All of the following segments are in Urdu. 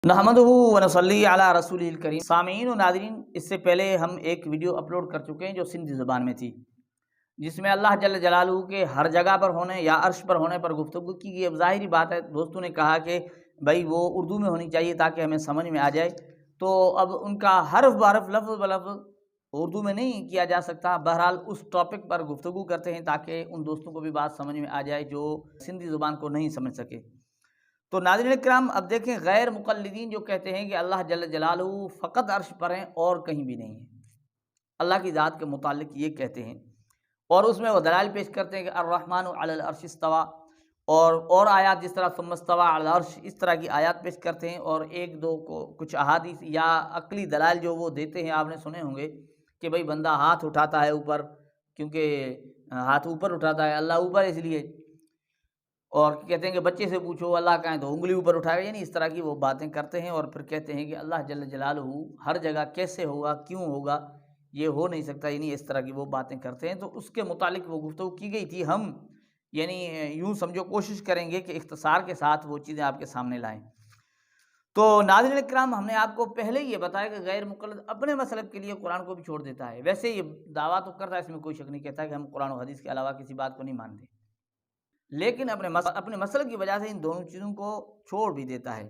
نحمدہ ونصلی علی رسول الکریم۔ سامعین و ناظرین، اس سے پہلے ہم ایک ویڈیو اپلوڈ کر چکے ہیں جو سندھی زبان میں تھی، جس میں اللہ جل جلالہ کے ہر جگہ پر ہونے یا عرش پر ہونے پر گفتگو کی گئی۔ اب ظاہری بات ہے، دوستوں نے کہا کہ بھائی وہ اردو میں ہونی چاہیے تاکہ ہمیں سمجھ میں آ جائے، تو اب ان کا حرف بحرف لفظ بلفظ اردو میں نہیں کیا جا سکتا۔ بہرحال اس ٹاپک پر گفتگو کرتے ہیں تاکہ ان دوستوں کو بھی بات سمجھ میں آ جائے جو سندھی زبان کو نہیں سمجھ سکے۔ تو ناظرین کرام، اب دیکھیں، غیر مقلدین جو کہتے ہیں کہ اللہ جل جلالہ فقط عرش پر ہیں اور کہیں بھی نہیں ہے، اللہ کی ذات کے متعلق یہ کہتے ہیں، اور اس میں وہ دلائل پیش کرتے ہیں کہ الرحمن علی العرش استویٰ، اور آیات جس طرح ثم استویٰ علی العرش، اس طرح کی آیات پیش کرتے ہیں، اور ایک دو کو کچھ احادیث یا عقلی دلائل جو وہ دیتے ہیں، آپ نے سنے ہوں گے کہ بھئی بندہ ہاتھ اٹھاتا ہے اوپر، کیونکہ ہاتھ اوپر اٹھاتا ہے، اللہ اوپر اس لیے، اور کہتے ہیں کہ بچے سے پوچھو اللہ کہاں ہے تو انگلی اوپر اٹھائے گا، یعنی اس طرح کی وہ باتیں کرتے ہیں، اور پھر کہتے ہیں کہ اللہ جل جلالہ ہر جگہ کیسے ہوگا، کیوں ہوگا، یہ ہو نہیں سکتا، یعنی اس طرح کی وہ باتیں کرتے ہیں۔ تو اس کے متعلق وہ گفتگو کی گئی تھی، ہم یعنی یوں سمجھو کوشش کریں گے کہ اختصار کے ساتھ وہ چیزیں آپ کے سامنے لائیں۔ تو ناظرین اکرام، ہم نے آپ کو پہلے یہ بتایا کہ غیر مقلد اپنے مسلب کے لیے قرآن کو بھی چھوڑ دیتا ہے، ویسے یہ دعویٰ تو کرتا ہے، اس میں کوئی شک نہیں، کہتا کہ ہم قرآن و حدیث کے علاوہ کسی بات کو نہیں مانتے، لیکن اپنے مسئلے کی وجہ سے ان دونوں چیزوں کو چھوڑ بھی دیتا ہے۔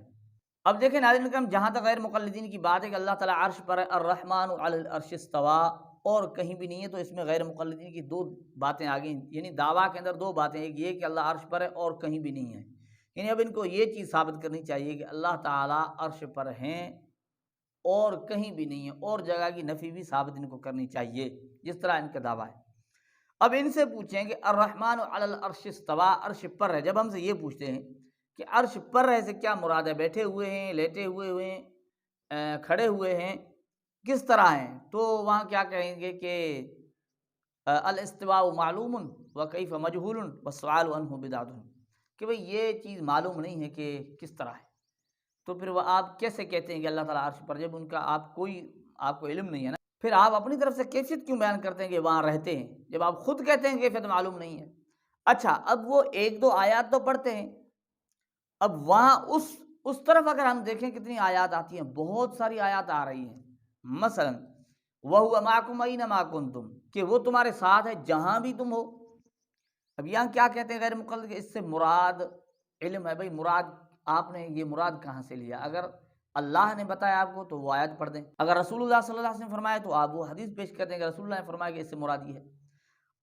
اب دیکھیں ناظرین کرام، جہاں تک غیر مقلدین کی بات ہے کہ اللہ تعالیٰ عرش پر ہے، الرحمن علی العرش استویٰ، اور کہیں بھی نہیں ہے، تو اس میں غیر مقلدین کی دو باتیں آ گئیں، یعنی دعویٰ کے اندر دو باتیں، ایک یہ کہ اللہ عرش پر ہے اور کہیں بھی نہیں ہے، یعنی اب ان کو یہ چیز ثابت کرنی چاہیے کہ اللہ تعالیٰ عرش پر ہیں اور کہیں بھی نہیں ہے، اور جگہ کی نفی بھی ثابت ان کو کرنی چاہیے، جس طرح ان کا دعویٰ ہے۔ اب ان سے پوچھیں کہ الرحمن علی العرش استویٰ، عرش پر ہے، جب ہم سے یہ پوچھتے ہیں کہ عرش پر ہے سے کیا مراد ہے، بیٹھے ہوئے ہیں، لیٹے ہوئے ہیں، کھڑے ہوئے ہیں، کس طرح ہیں، تو وہاں کیا کہیں گے کہ الاستواء معلوم وکیف مجہول والسؤال عنہ بدعۃ، کہ بھئی یہ چیز معلوم نہیں ہے کہ کس طرح ہے، تو پھر وہ آپ کیسے کہتے ہیں کہ اللہ تعالیٰ عرش پر، جب ان کا آپ کو علم نہیں ہے نا، پھر آپ اپنی طرف سے کیفیت کیوں بیان کرتے ہیں کہ وہاں رہتے ہیں، جب آپ خود کہتے ہیں کیفیت معلوم نہیں ہے۔ اچھا، اب وہ ایک دو آیات تو پڑھتے ہیں، اب وہاں اس طرف اگر ہم دیکھیں کتنی آیات آتی ہیں، بہت ساری آیات آ رہی ہیں، مثلا وَهُوَ مَعَكُمْ أَيْنَمَا كُنْتُمْ، کہ وہ تمہارے ساتھ ہے جہاں بھی تم ہو۔ اب یہاں کیا کہتے ہیں غیر مقلد کہ اس سے مراد علم ہے، بھئی مراد آپ نے یہ مراد کہاں سے لیا؟ اگر اللہ نے بتایا آپ کو تو وہ آیت پڑھ دیں، اگر رسول اللہ صلی اللہ علیہ وسلم نے فرمایا تو آپ وہ حدیث پیش کر دیں کہ رسول اللہ نے فرمایا کہ اس سے مراد یہ ہے۔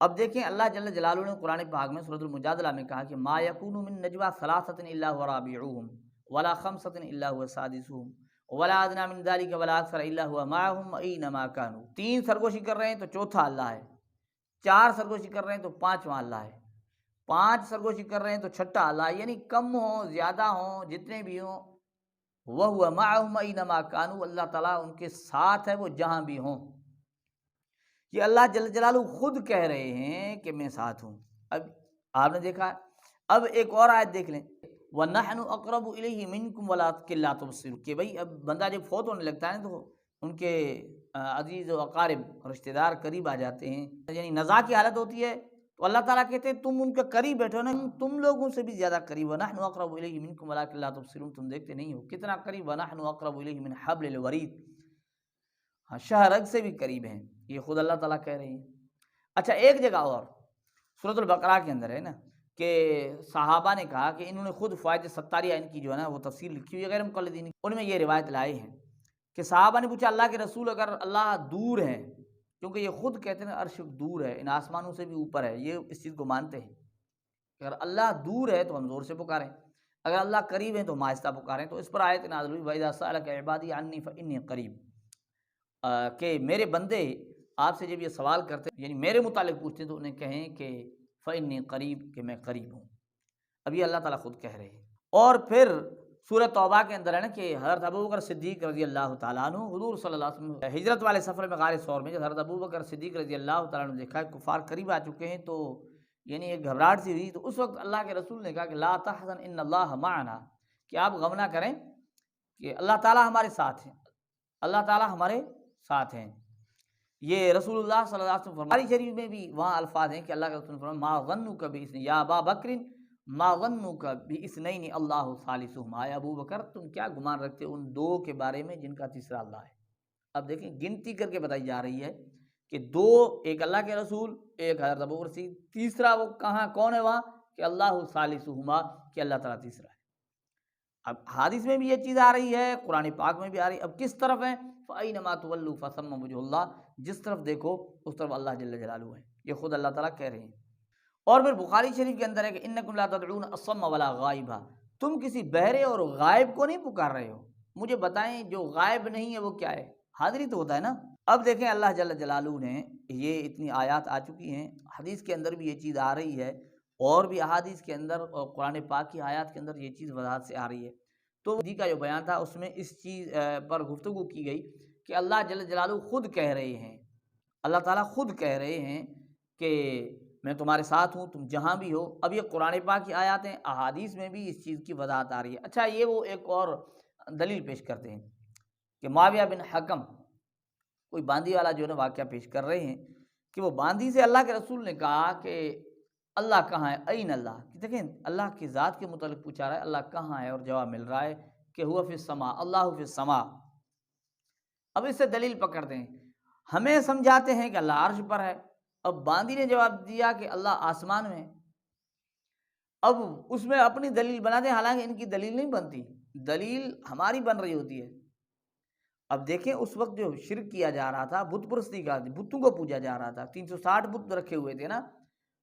اب دیکھیں، اللہ جل جلالہ نے قرآن پاک میں سورۃ المجادلہ میں کہا کہ ما یکون من نجویٰ ثلاثۃ الا هو رابعهم ولا خمسۃ الا هو سادسهم ولا ادنی من ذلک ولا اکثر الا هو معهم اینما كانوا، تین سرگوشی کر رہے ہیں تو چوتھا اللہ ہے، چار سرگوشی کر رہے ہیں تو پانچواں اللہ ہے، پانچ سرگوشی کر رہے ہیں تو چھٹا اللہ ہے، یعنی کم ہوں زیادہ ہوں جتنے بھی ہوں، وَهُوَ مَعَهُمْ أَيْنَمَا كَانُوا، اللہ تعالیٰ ان کے ساتھ ہے وہ جہاں بھی ہوں۔ یہ اللہ جل جلالہ خود کہہ رہے ہیں کہ میں ساتھ ہوں۔ اب آپ نے دیکھا، اب ایک اور آیت دیکھ لیں، وَنَحْنُ أَقْرَبُ إِلَيْهِ مِنْكُمْ وَلَٰكِن لَا تُبْصِرُونَ، کہ بھئی اب بندہ جب فوت ہونے لگتا ہے تو ان کے عزیز و اقارب رشتہ دار قریب آ جاتے ہیں، یعنی نزاع کی حالت ہوتی ہے، تو اللہ تعالیٰ کہتے ہیں تم ان کے قریب بیٹھو نا، تم لوگوں سے بھی زیادہ قریب، وَنَحْنُ أَقْرَبُ إِلَيْهِ مِنْكُمْ وَلَٰكِن لَا تُبْصِرُونَ، تم دیکھتے نہیں ہو کتنا قریب، وَنَحْنُ أَقْرَبُ إِلَيْهِ مِنْ حَبْلِ الْوَرِيدِ، ہاں شہرگ سے بھی قریب ہیں، یہ خود اللہ تعالیٰ کہہ رہے ہیں۔ اچھا، ایک جگہ اور سورۃ البقرہ کے اندر ہے نا کہ صحابہ نے کہا کہ انہوں نے خود فوائد ستاریہ ان کی جو ہے نا وہ تفسیر لکھی ہوئی ہے غیر مقلدین، ان میں یہ روایت لائے ہیں کہ صحابہ نے پوچھا اللہ کے رسول، اگر اللہ دور ہے، کیونکہ یہ خود کہتے ہیں عرش دور ہے، ان آسمانوں سے بھی اوپر ہے، یہ اس چیز کو مانتے ہیں، اگر اللہ دور ہے تو ہم زور سے پکاریں، اگر اللہ قریب ہے تو ہم آہستہ پکاریں، تو اس پر آیت نازل ہوئی وَإِذَا سَأَلَكَ عِبَادِي عَنِّي فَإِنِّي قَرِيب، کہ میرے بندے آپ سے جب یہ سوال کرتے ہیں، یعنی میرے متعلق پوچھتے ہیں، تو انہیں کہیں کہ فَإِنِّي قَرِيب، کہ میں قریب ہوں۔ اب یہ اللہ تعالیٰ خود کہہ رہے ہیں۔ اور پھر سورۃ توبہ کے اندر ہے نا کہ حضرت ابوبکر صدیق رضی اللہ تعالیٰ عنہ، حضور صلی اللہ علیہ وسلم ہجرت والے سفر میں غار ثور میں جب حضرت ابوبکر صدیق رضی اللہ تعالیٰ عنہ نے دیکھا کہ کفار قریب آ چکے ہیں، تو یعنی ایک گھبراہٹ سی ہوئی، تو اس وقت اللہ کے رسول نے کہا کہ لا تحزن ان اللہ معنا، کہ آپ غم نہ کریں کہ اللہ تعالیٰ ہمارے ساتھ ہیں، اللہ تعالیٰ ہمارے ساتھ ہیں۔ یہ رسول اللہ صلی اللہ علیہ وسلم بخاری شریف میں بھی وہاں الفاظ ہیں کہ اللہ کے رسول نے فرمایا ما ظنک باثنین یا ابا بکر ما ظنک باثنین اللہ ثالثہما، اے ابو بکر تم کیا گمان رکھتے ہو ان دو کے بارے میں جن کا تیسرا اللہ ہے۔ اب دیکھیں گنتی کر کے بتائی جا رہی ہے کہ دو، ایک اللہ کے رسول، ایک حضرت ابوبکر صدیق، تیسرا وہ کہاں کون ہے وہاں کہ اللہ ثالثہما، کہ اللہ تعالیٰ تیسرا ہے۔ اب حدیث میں بھی یہ چیز آ رہی ہے، قرآن پاک میں بھی آ رہی ہے، اب کس طرف ہے؟ فَأَيْنَمَا تُوَلُّوا فَثَمَّ وَجْهُ اللَّهِ، جس طرف دیکھو اس طرف اللہ جل جلالہ ہے، یہ خود اللہ تعالیٰ کہہ رہے ہیں۔ اور پھر بخاری شریف کے اندر ہے کہ انکم لا تدعون الصم ولا غائبا، تم کسی بہرے اور غائب کو نہیں پکار رہے ہو، مجھے بتائیں جو غائب نہیں ہے وہ کیا ہے؟ حاضری تو ہوتا ہے نا۔ اب دیکھیں اللہ جل جلالہ نے یہ اتنی آیات آ چکی ہیں، حدیث کے اندر بھی یہ چیز آ رہی ہے، اور بھی احادیث کے اندر اور قرآن پاک کی آیات کے اندر یہ چیز وضاحت سے آ رہی ہے۔ تو دی کا جو بیان تھا اس میں اس چیز پر گفتگو کی گئی کہ اللہ جل جلالہ خود کہہ رہے ہیں، اللہ تعالیٰ خود کہہ رہے ہیں کہ میں تمہارے ساتھ ہوں، تم جہاں بھی ہو۔ اب یہ قرآن پاک کی آیات ہیں، احادیث میں بھی اس چیز کی وضاحت آ رہی ہے۔ اچھا یہ وہ ایک اور دلیل پیش کرتے ہیں کہ معاویہ بن حکم، کوئی باندی والا جو ہے نا واقعہ پیش کر رہے ہیں کہ وہ باندی سے اللہ کے رسول نے کہا کہ اللہ کہاں ہے، این اللہ، دیکھیں اللہ کی ذات کے متعلق پوچھا رہا ہے اللہ کہاں ہے، اور جواب مل رہا ہے کہ ہوا فی السماء، اللہ فی السماء۔ اب اس سے دلیل پکڑتے ہیں، ہمیں سمجھاتے ہیں کہ اللہ عرش پر ہے، اب باندی نے جواب دیا کہ اللہ آسمان میں ہے۔ اب اس میں اپنی دلیل بناتے ہیں، حالانکہ ان کی دلیل نہیں بنتی، دلیل ہماری بن رہی ہوتی ہے۔ اب دیکھیں اس وقت جو شرک کیا جا رہا تھا، بت پرستی کا، بتوں کو پوجا جا رہا تھا، 360 بت رکھے ہوئے تھے نا،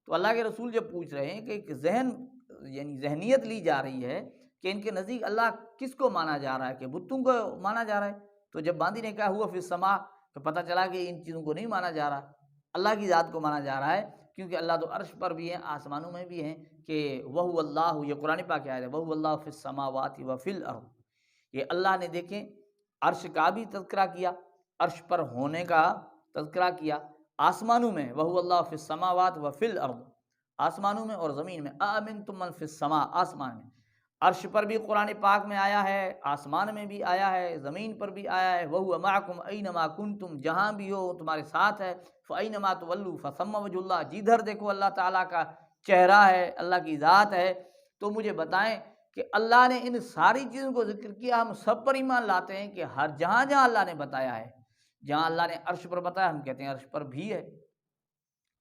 تو اللہ کے رسول جب پوچھ رہے ہیں کہ ایک یعنی ذہنیت لی جا رہی ہے کہ ان کے نزدیک اللہ کس کو مانا جا رہا ہے، کہ بتوں کو مانا جا رہا ہے، تو جب باندی نے کہا ہوا فی السماء تو پتہ چلا کہ ان چیزوں کو نہیں مانا جا رہا، اللہ کی ذات کو مانا جا رہا ہے، کیونکہ اللہ تو عرش پر بھی ہے، آسمانوں میں بھی ہیں، کہ وَهُوَ اللَّهُ، یہ قرآن پاک کی آیت ہے، وَهُوَ اللَّهُ فِي السَّمَاوَاتِ وَفِي الْأَرْضِ، یہ اللہ نے دیکھیں عرش کا بھی تذکرہ کیا، عرش پر ہونے کا تذکرہ کیا، آسمانوں میں وَهُوَ اللَّهُ فِي السَّمَاوَاتِ وَفِي الْأَرْضِ، آسمانوں میں اور زمین میں، آمنتم من فی السماء، آسمان میں، عرش پر بھی قرآن پاک میں آیا ہے، آسمان میں بھی آیا ہے، زمین پر بھی آیا ہے، وَهُوَ مَعَكُمْ أَيْنَمَا كُنْتُمْ، جہاں بھی ہو تمہارے ساتھ ہے، فَأَيْنَمَا تُوَلُّوا فَثَمَّ وَجْهُ اللَّهِ، جدھر دیکھو اللہ تعالیٰ کا چہرہ ہے، اللہ کی ذات ہے۔ تو مجھے بتائیں کہ اللہ نے ان ساری چیزوں کو ذکر کیا، ہم سب پر ایمان لاتے ہیں کہ ہر جہاں جہاں اللہ نے بتایا ہے، جہاں اللہ نے عرش پر بتایا ہم کہتے ہیں عرش پر بھی ہے،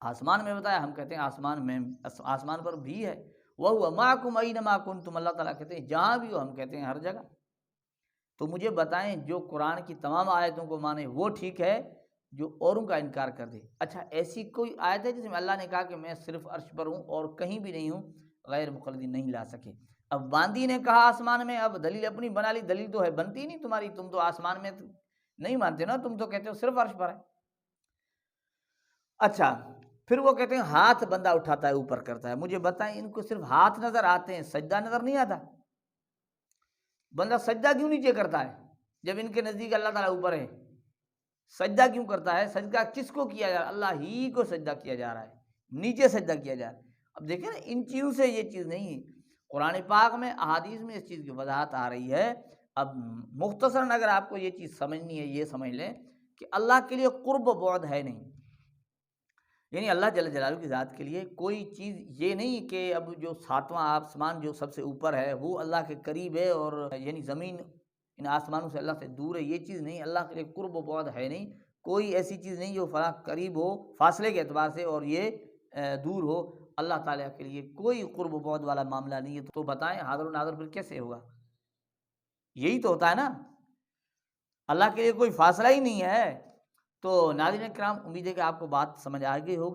آسمان میں بتایا ہم کہتے ہیں آسمان پر بھی ہے، وَهُوَ مَعَكُمْ أَيْنَمَا كُنْتُمْ، اللہ تعالیٰ کہتے ہیں جہاں بھی ہو، ہم کہتے ہیں ہر جگہ۔ تو مجھے بتائیں جو قرآن کی تمام آیتوں کو مانے وہ ٹھیک ہے، جو اوروں کا انکار کر دے۔ اچھا ایسی کوئی آیت ہے جس میں اللہ نے کہا کہ میں صرف عرش پر ہوں اور کہیں بھی نہیں ہوں، غیر مقلدین نہیں لا سکے۔ اب باندی نے کہا آسمان میں، اب دلیل اپنی بنا لی، دلیل تو ہے بنتی نہیں تمہاری، تم تو آسمان میں نہیں مانتے نا، تم تو کہتے ہو صرف عرش پر ہے۔ اچھا پھر وہ کہتے ہیں ہاتھ بندہ اٹھاتا ہے اوپر کرتا ہے، مجھے بتائیں ان کو صرف ہاتھ نظر آتے ہیں، سجدہ نظر نہیں آتا؟ بندہ سجدہ کیوں نیچے کرتا ہے جب ان کے نزدیک اللہ تعالیٰ اوپر ہے؟ سجدہ کیوں کرتا ہے؟ سجدہ کس کو کیا جا رہا ہے؟ اللہ ہی کو سجدہ کیا جا رہا ہے، نیچے سجدہ کیا جا رہا ہے۔ اب دیکھیں نا ان چیزوں سے یہ چیز نہیں ہے، قرآن پاک میں احادیث میں اس چیز کی وضاحت آ رہی ہے۔ اب مختصراً اگر آپ کو یہ چیز سمجھنی ہے، یہ سمجھ لیں کہ اللہ کے لیے قرب و بعد ہے نہیں، یعنی اللہ جل جلالہ کی ذات کے لیے کوئی چیز یہ نہیں کہ اب جو ساتواں آسمان جو سب سے اوپر ہے وہ اللہ کے قریب ہے، اور یعنی زمین ان آسمانوں سے اللہ سے دور ہے، یہ چیز نہیں، اللہ کے لیے قرب و بعد ہے نہیں، کوئی ایسی چیز نہیں جو فلاں قریب ہو فاصلے کے اعتبار سے اور یہ دور ہو، اللہ تعالیٰ کے لیے کوئی قرب و بعد والا معاملہ نہیں ہے۔ تو بتائیں حاضر و ناظر پھر کیسے ہوگا؟ یہی تو ہوتا ہے نا، اللہ کے لیے کوئی فاصلہ ہی نہیں ہے۔ تو ناظرین کرام، امید ہے کہ آپ کو بات سمجھ آ گئی ہوگی۔